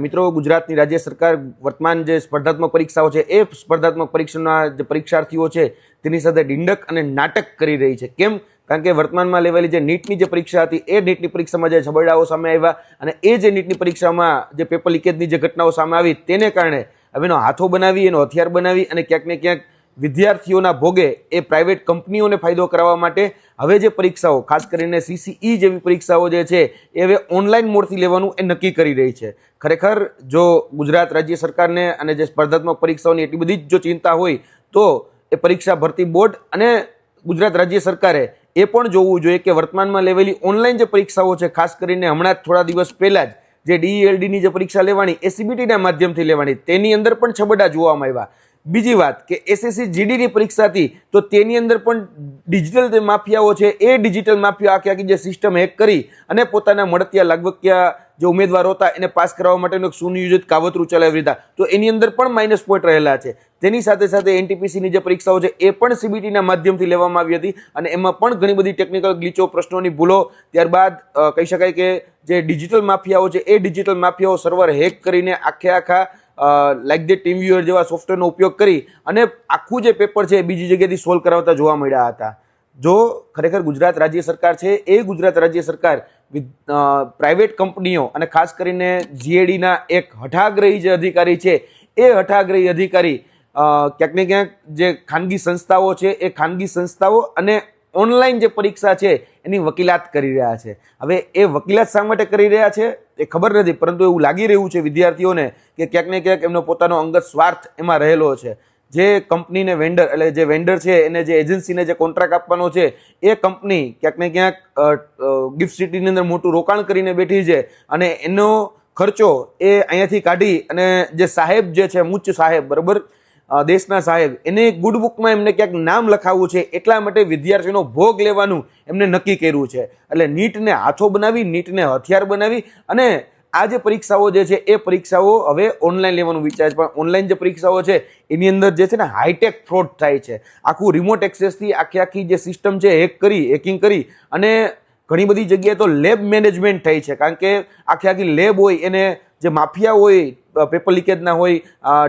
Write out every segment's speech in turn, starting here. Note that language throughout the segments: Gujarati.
મિત્રો, ગુજરાતની રાજ્ય સરકાર વર્તમાન જે સ્પર્ધાત્મક પરીક્ષાઓ છે એ સ્પર્ધાત્મક પરીક્ષાના જે પરીક્ષાર્થીઓ છે તેની સાથે ડિંડક અને નાટક કરી રહી છે. કેમ? કારણ કે વર્તમાનમાં લેવાયેલી જે નીટની જે પરીક્ષા હતી એ નીટની પરીક્ષામાં જે છબરડાઓ સામે આવ્યા અને એ જે નીટની પરીક્ષામાં જે પેપર લીકેજની જે ઘટનાઓ સામે આવી તેને કારણે હવે એનો હાથો બનાવી, એનો હથિયાર બનાવી અને ક્યાંક ને ક્યાંક વિદ્યાર્થીઓના ભોગે એ પ્રાઇવેટ કંપનીઓને ફાયદો કરાવવા માટે હવે જે પરીક્ષાઓ, ખાસ કરીને CCE જેવી પરીક્ષાઓ જે છે એ હવે ઓનલાઈન મોડથી લેવાનું એ નક્કી કરી રહી છે. ખરેખર જો ગુજરાત રાજ્ય સરકારને અને જે સ્પર્ધાત્મક પરીક્ષાઓની એટલી બધી જ જો ચિંતા હોય તો એ પરીક્ષા ભરતી બોર્ડ અને ગુજરાત રાજ્ય સરકારે એ પણ જોવું જોઈએ કે વર્તમાનમાં લેવેલી ઓનલાઈન જે પરીક્ષાઓ છે, ખાસ કરીને હમણાં જ થોડા દિવસ પહેલાં જ જે DELDની જે પરીક્ષા લેવાની એ CBTના માધ્યમથી લેવાની, તેની અંદર પણ છબડા જોવામાં આવ્યા. બીજી વાત કે SSC GDની પરીક્ષા હતી તો તેની અંદર પણ ડિજિટલ જે માફિયાઓ છે એ ડિજિટલ માફિયા આખી જે સિસ્ટમ હેક કરી અને પોતાના મળતિયા લાગવકિયા જે ઉમેદવારો હતા એને પાસ કરાવવા માટેનું એક સુનિયોજિત કાવતરું ચલાવી હતા. તો એની અંદર પણ માઇનસ પોઈન્ટ રહેલા છે. તેની સાથે સાથે NTPCની જે પરીક્ષાઓ છે એ પણ CBTના માધ્યમથી લેવામાં આવી હતી અને એમાં પણ ઘણી બધી ટેકનિકલ ગ્લિચો, પ્રશ્નોની ભૂલો, ત્યારબાદ કહી શકાય કે જે ડિજિટલ માફિયાઓ છે એ ડિજિટલ માફિયાઓ સર્વર હેક કરીને આખા લાઈક ધ ટીમ વ્યુઅર જેવા સોફ્ટવેરનો ઉપયોગ કરી અને આખું જે પેપર છે એ બીજી જગ્યાએથી સોલ્વ કરાવતા જોવા મળ્યા હતા. જો ખરેખર ગુજરાત રાજ્ય સરકાર છે એ ગુજરાત રાજ્ય સરકાર પ્રાઇવેટ કંપનીઓ અને ખાસ કરીને GADના એક હઠાગ્રહી જે અધિકારી છે એ હઠાગ્રહી અધિકારી ક્યાંક ને ક્યાંક જે ખાનગી સંસ્થાઓ છે એ ખાનગી સંસ્થાઓ અને ઓનલાઈન જે પરીક્ષા છે એની વકીલાત કરી રહ્યા છે. હવે એ વકીલાત શા માટે કરી રહ્યા છે એ ખબર નથી, પરંતુ એવું લાગી રહ્યું છે વિદ્યાર્થીઓને કે ક્યાંક ને ક્યાંક એમનો પોતાનો અંગત સ્વાર્થ એમાં રહેલો છે. જે કંપનીને વેન્ડર, એટલે જે વેન્ડર છે એને જે એજન્સીને જે કોન્ટ્રાક્ટ આપવાનો છે એ કંપની ક્યાંક ને ક્યાંક ગિફ્ટ સિટીની અંદર મોટું રોકાણ કરીને બેઠી છે અને એનો ખર્ચો એ અહીંયાથી કાઢી અને જે સાહેબ જે છે, મુચ્ચ સાહેબ, બરાબર, દેશના સાહેબ, એને ગુડ બુકમાં એમને ક્યાંક નામ લખાવવું છે એટલા માટે વિદ્યાર્થીઓનો ભોગ લેવાનું એમને નક્કી કર્યું છે. એટલે નીટને હાથો બનાવી, નીટને હથિયાર બનાવી અને આ જે પરીક્ષાઓ જે છે એ પરીક્ષાઓ હવે ઓનલાઈન લેવાનું વિચારે છે. પણ ઓનલાઈન જે પરીક્ષાઓ છે એની અંદર જે છે ને હાઈટેક ફ્રોડ થાય છે. આખું રિમોટ એક્સેસથી આખી જે સિસ્ટમ છે હેકિંગ કરી અને ઘણી બધી જગ્યાએ તો લેબ મેનેજમેન્ટ થઈ છે. કારણ કે આખી લેબ હોય એને જે માફિયા હોય, પેપર લીકેજના હોય,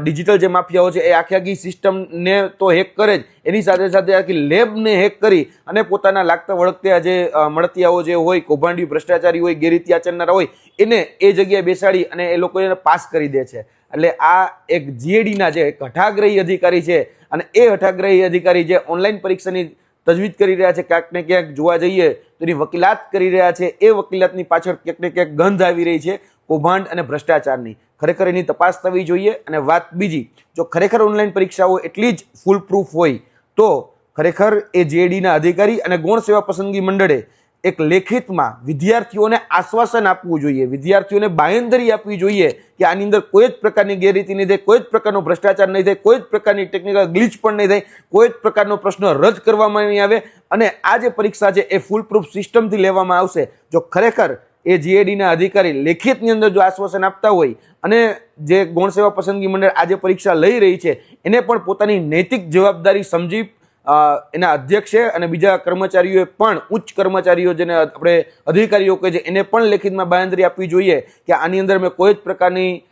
ડિજિટલ જે માફિયાઓ છે એ આખી સિસ્ટમને તો હેક કરે જ, એની સાથે સાથે આખી લેબને હેક કરી અને પોતાના લાગતા વળગતા જે મળતિયાઓ જે હોય, કૌભાંડી, ભ્રષ્ટાચારી હોય, ગેરરીતિ આચરનારા હોય એને એ જગ્યાએ બેસાડી અને એ લોકો એને પાસ કરી દે છે. એટલે આ એક GADના જે હઠાગ્રહી અધિકારી છે અને એ હઠાગ્રહી અધિકારી જે ઓનલાઈન પરીક્ષાની તજવીજ કરી રહ્યા છે, ક્યાંક ને ક્યાંક જોવા જઈએ તો એની વકીલાત કરી રહ્યા છે. એ વકીલાતની પાછળ ક્યાંક ને ક્યાંક ગંધ આવી રહી છે કૌભાંડ અને ભ્રષ્ટાચારની. ખરેખર એની તપાસ થવી જોઈએ. અને વાત બીજી, જો ખરેખર ઓનલાઈન પરીક્ષાઓ એટલી જ ફૂલ પ્રૂફ હોય તો ખરેખર એ GADના અધિકારી અને ગૌણ સેવા પસંદગી મંડળે એક લેખિતમાં વિદ્યાર્થીઓને આશ્વાસન આપવું જોઈએ, વિદ્યાર્થીઓને બાંયધરી આપવી જોઈએ કે આની અંદર કોઈ જ પ્રકારની ગેરરીતિ નહીં થાય, કોઈ જ પ્રકારનો ભ્રષ્ટાચાર નહીં થાય, કોઈ જ પ્રકારની ટેકનિકલ ગ્લિચ પણ નહીં થાય, કોઈ જ પ્રકારનો પ્રશ્ન રદ કરવામાં નહીં આવે અને આ જે પરીક્ષા છે એ ફૂલ પ્રૂફ સિસ્ટમથી લેવામાં આવશે. જો ખરેખર એ GADના અધિકારી લેખિતની અંદર જો આશ્વાસન આપતા હોય અને જે ગૌણ સેવા પસંદગી મંડળ આજે પરીક્ષા લઈ રહી છે એને પણ પોતાની નૈતિક જવાબદારી સમજી એના અધ્યક્ષે અને બીજા કર્મચારીઓએ પણ, ઉચ્ચ કર્મચારીઓ જેને આપણે અધિકારીઓ કહે છે, એને પણ લેખિતમાં બાંયધરી આપવી જોઈએ કે આની અંદર અમે કોઈ જ પ્રકારની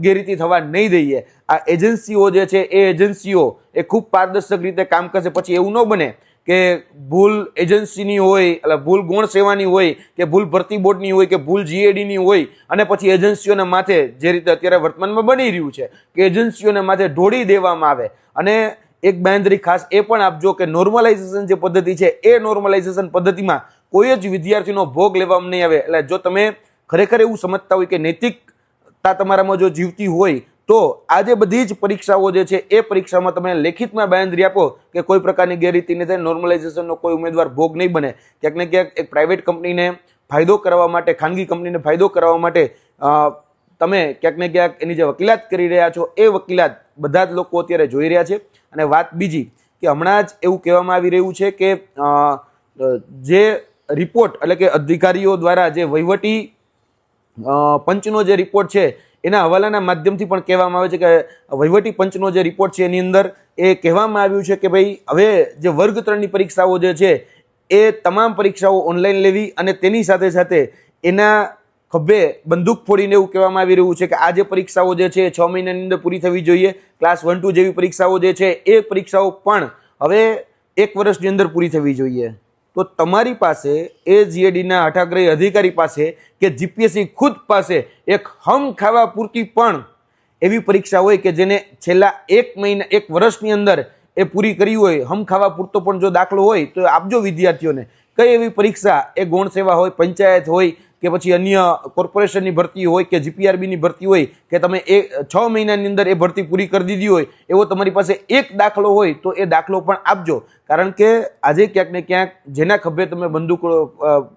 ગેરરીતિ થવા નહીં દઈએ. આ એજન્સીઓ જે છે એ એજન્સીઓ એ ખૂબ પારદર્શક રીતે કામ કરશે. પછી એવું ન બને કે ભૂલ એજન્સીની હોય, એટલે ભૂલ ગૌણ સેવાની હોય કે ભૂલ ભરતી બોર્ડની હોય કે ભૂલ GADની હોય અને પછી એજન્સીઓના માથે, જે રીતે અત્યારે વર્તમાનમાં બની રહ્યું છે કે એજન્સીઓને માથે ઢોળી દેવામાં આવે. અને એક બાંયધરી ખાસ એ પણ આપજો કે નોર્મલાઇઝેશન જે પદ્ધતિ છે એ નોર્મલાઇઝેશન પદ્ધતિમાં કોઈ જ વિદ્યાર્થીનો ભોગ લેવામાં નહીં આવે. એટલે જો તમે ખરેખર એવું સમજતા હોય કે નૈતિકતા તમારામાં જો જીવતી હોય તો આજે બધી જ પરીક્ષાઓ જે છે એ પરીક્ષામાં તમે લેખિતમાં બાંયધરી આપો કે કોઈ પ્રકારની ગેરરીતિ નહીં થાય, નોર્મલાઇઝેશનનો કોઈ ઉમેદવાર ભોગ નહીં બને. ક્યાંક ને ક્યાંક એક પ્રાઇવેટ કંપનીને ફાયદો કરવા માટે, ખાનગી કંપનીને ફાયદો કરવા માટે તમે ક્યાંક ને ક્યાંક એની જે વકીલાત કરી રહ્યા છો એ વકીલાત બધા જ લોકો અત્યારે જોઈ રહ્યા છે. અને વાત બીજી કે હમણાં જ એવું કહેવામાં આવી રહ્યું છે કે જે રિપોર્ટ, એટલે કે અધિકારીઓ દ્વારા જે વહીવટી પંચનો જે રિપોર્ટ છે એના હવાલાના માધ્યમથી પણ કહેવામાં આવે છે કે વહીવટી પંચનો જે રિપોર્ટ છે એની અંદર એ કહેવામાં આવ્યું છે કે ભાઈ હવે જે વર્ગ 3ની પરીક્ષાઓ જે છે એ તમામ પરીક્ષાઓ ઓનલાઈન લેવી અને તેની સાથે સાથે એના ખભે બંદૂક ફોડીને એવું કહેવામાં આવી રહ્યું છે કે આ જે પરીક્ષાઓ જે છે એ 6 મહિનાની અંદર પૂરી થવી જોઈએ. ક્લાસ 1 2 જેવી પરીક્ષાઓ જે છે એ પરીક્ષાઓ પણ હવે 1 વર્ષની અંદર પૂરી થવી જોઈએ. તો તમારી પાસે એ જીએડીના હઠાગ્રહી અધિકારી પાસે કે જીપીએસસી ખુદ પાસે એક હમ ખાવા પૂરતી પણ એવી પરીક્ષા હોય કે જેને છેલ્લા 1 વર્ષની અંદર એ પૂરી કરી હોય, હમ ખાવા પૂરતો પણ જો દાખલો હોય તો આપજો વિદ્યાર્થીઓને. કઈ એવી પરીક્ષા, એ ગૌણ સેવા હોય, પંચાયત હોય કે પછી અન્ય કોર્પોરેશનની ભરતી હોય કે જીપીઆરબીની ભરતી હોય કે તમે 6 મહિનાની અંદર એ ભરતી પૂરી કરી દીધી હોય, એવો તમારી પાસે એક દાખલો હોય તો એ દાખલો પણ આપજો. કારણ કે આજે ક્યાંક ને ક્યાંક જેના ખભે તમે બંદૂક,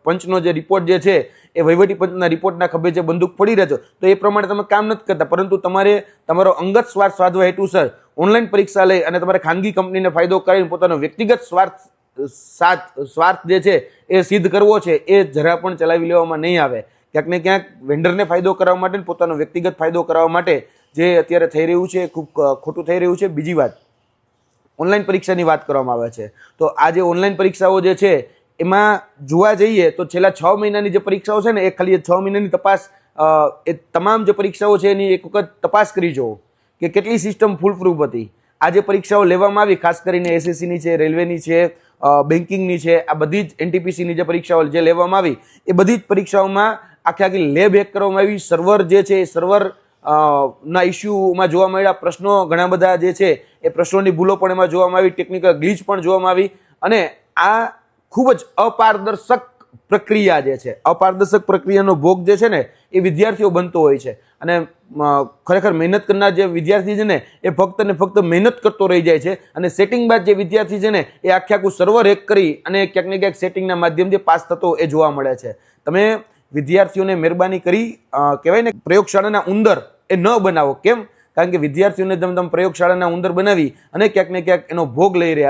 પંચનો જે રિપોર્ટ જે છે એ વહીવટી પંચના રિપોર્ટના ખભે જે બંદૂક પડી રહે છો તો એ પ્રમાણે તમે કામ નથી કરતા, પરંતુ તમારે તમારો અંગત સ્વાર્થ સાધવા હેતુસર ઓનલાઈન પરીક્ષા લઈ અને તમારે ખાનગી કંપનીને ફાયદો કરીને પોતાનો વ્યક્તિગત સ્વાર્થ જે છે એ સિદ્ધ કરવો છે, એ જરા પણ ચલાવી લેવામાં નહીં આવે. ક્યાંક ને ક્યાંક વેન્ડરને ફાયદો કરવા માટે, પોતાનો વ્યક્તિગત ફાયદો કરાવવા માટે જે અત્યારે થઈ રહ્યું છે એ ખૂબ ખોટું થઈ રહ્યું છે. બીજી વાત, ઓનલાઈન પરીક્ષાની વાત કરવામાં આવે છે તો આ જે ઓનલાઈન પરીક્ષાઓ જે છે એમાં જોવા જઈએ તો છેલ્લા 6 મહિનાની જે પરીક્ષાઓ છે ને એ ખાલી 6 મહિનાની તપાસ, એ તમામ જે પરીક્ષાઓ છે એની એક વખત તપાસ કરી જુઓ કે કેટલી સિસ્ટમ ફૂલપ્રૂફ હતી. આ જે પરીક્ષાઓ લેવામાં આવી, ખાસ કરીને એસએસસીની છે, રેલવેની છે, બેન્કિંગની છે, આ બધી જ એનટીપીસીની જે પરીક્ષાઓ જે લેવામાં આવી એ બધી જ પરીક્ષાઓમાં આખી લેબ હેક કરવામાં આવી. સર્વર જે છે એ સર્વર ના ઇસ્યુમાં જોવા મળ્યા, પ્રશ્નો ઘણા બધા જે છે એ પ્રશ્નોની ભૂલો પણ એમાં જોવામાં આવી, ટેકનિકલ ગ્લિચ પણ જોવામાં આવી. અને આ ખૂબ જ અપારદર્શક પ્રક્રિયા જે છે, અપારદર્શક પ્રક્રિયાનો ભોગ જે છે ને એ વિદ્યાર્થીઓ બનતો હોય છે. અને ખરેખર મહેનત કરનાર જે વિદ્યાર્થી છે ને એ ફક્ત ને ફક્ત મહેનત કરતો રહી જાય છે. અને સેટિંગ બાદ જે વિદ્યાર્થી છે ને એ આખું સર્વર હેક કરી અને ક્યાંક ને ક્યાંક સેટિંગના માધ્યમથી પાસ થતો એ જોવા મળે છે. તમે વિદ્યાર્થીઓને મહેરબાની કરી કહેવાય ને પ્રયોગશાળાના ઉંદર એ ન બનાવો. કેમ? કારણ કે વિદ્યાર્થીઓને તમે પ્રયોગશાળાના ઉંદર બનાવી અને ક્યાંક ને ક્યાંક એનો ભોગ લઈ રહ્યા